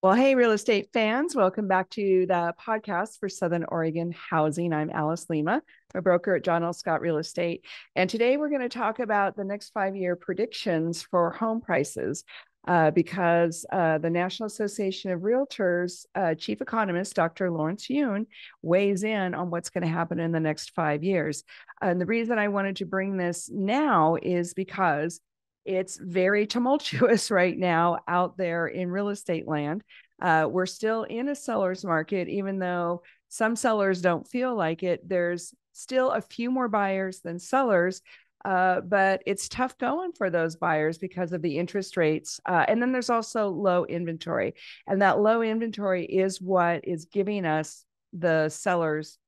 Well, hey, real estate fans, welcome back to the podcast for Southern Oregon Housing. I'm Alice Lema, a broker at John L. Scott Real Estate. And today we're going to talk about the next 5-year predictions for home prices because the National Association of Realtors chief economist, Dr. Lawrence Yun, weighs in on what's going to happen in the next 5 years. And the reason I wanted to bring this now is because it's very tumultuous right now out there in real estate land. We're still in a seller's market, even though some sellers don't feel like it. There's still a few more buyers than sellers, but it's tough going for those buyers because of the interest rates. And then there's also low inventory. And that low inventory is what is giving us the seller's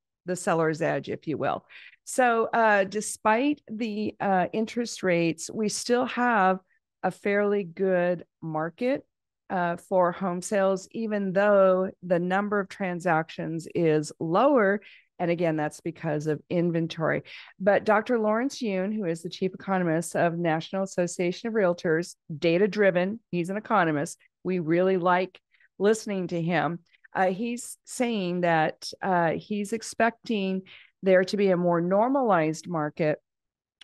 edge, if you will. So despite the interest rates, we still have a fairly good market for home sales, even though the number of transactions is lower. And again, that's because of inventory. But Dr. Lawrence Yun, who is the chief economist of National Association of Realtors, data-driven, he's an economist. We really like listening to him. He's saying that he's expecting there to be a more normalized market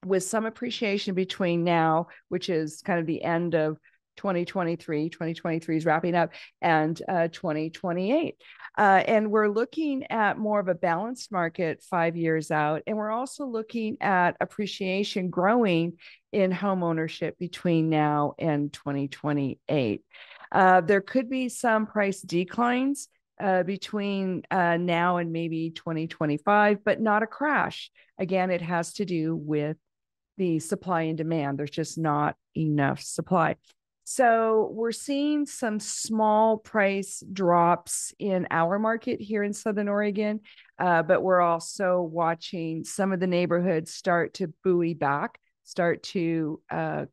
with some appreciation between now, which is kind of the end of 2023. 2023 is wrapping up, and 2028. And we're looking at more of a balanced market 5 years out. And we're also looking at appreciation growing in home ownership between now and 2028. There could be some price declines between now and maybe 2025, but not a crash. Again, it has to do with the supply and demand. There's just not enough supply. So we're seeing some small price drops in our market here in Southern Oregon, but we're also watching some of the neighborhoods start to buoy back, start to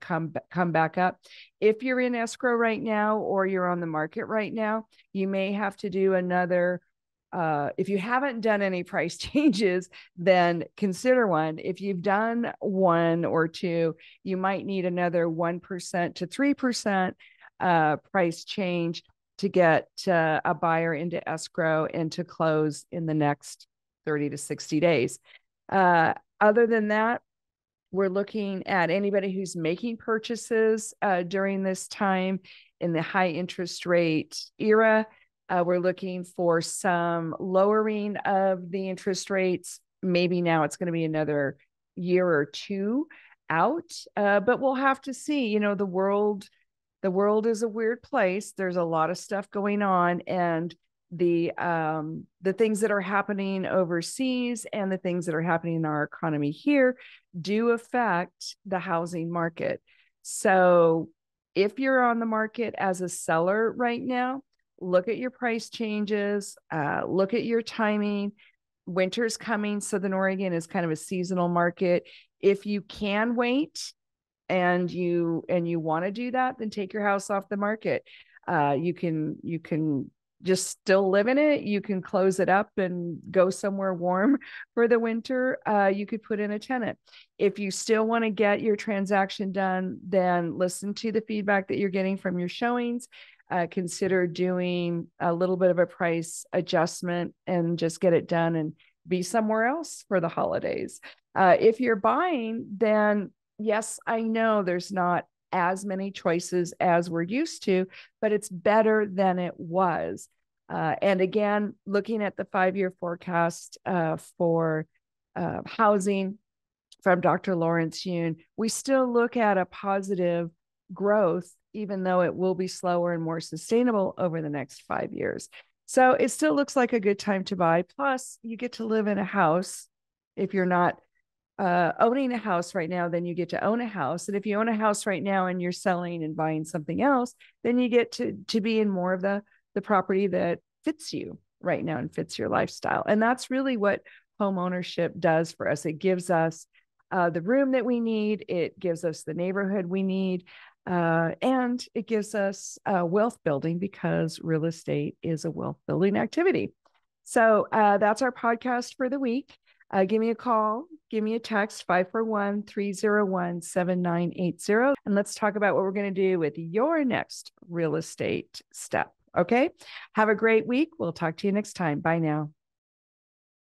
come back up. If you're in escrow right now or you're on the market right now, you may have to do another. If you haven't done any price changes, then consider one. If you've done one or two, you might need another 1% to 3% price change to get a buyer into escrow and to close in the next 30 to 60 days. Other than that, we're looking at anybody who's making purchases during this time in the high interest rate era. We're looking for some lowering of the interest rates. Maybe now it's going to be another year or two out, but we'll have to see. You know, the world is a weird place. There's a lot of stuff going on, and the things that are happening overseas and the things that are happening in our economy here do affect the housing market. So if you're on the market as a seller right now, look at your price changes, look at your timing. Winter's coming. Southern Oregon is kind of a seasonal market. If you can wait and you want to do that, then take your house off the market. You can just still live in it. You can close it up and go somewhere warm for the winter. You could put in a tenant. If you still want to get your transaction done, then listen to the feedback that you're getting from your showings. Consider doing a little bit of a price adjustment and just get it done and be somewhere else for the holidays. If you're buying, then yes, I know there's not as many choices as we're used to, but it's better than it was. And again, looking at the 5-year forecast for housing from Dr. Lawrence Yun, we still look at a positive growth, even though it will be slower and more sustainable over the next 5 years. So it still looks like a good time to buy. Plus, you get to live in a house. If you're not owning a house right now, then you get to own a house. And if you own a house right now and you're selling and buying something else, then you get to be in more of the property that fits you right now and fits your lifestyle. And that's really what home ownership does for us. It gives us the room that we need. It gives us the neighborhood we need. And it gives us wealth building, because real estate is a wealth building activity. So that's our podcast for the week. Give me a call, give me a text, 541-301-7980. And let's talk about what we're going to do with your next real estate step. Okay. Have a great week. We'll talk to you next time. Bye now.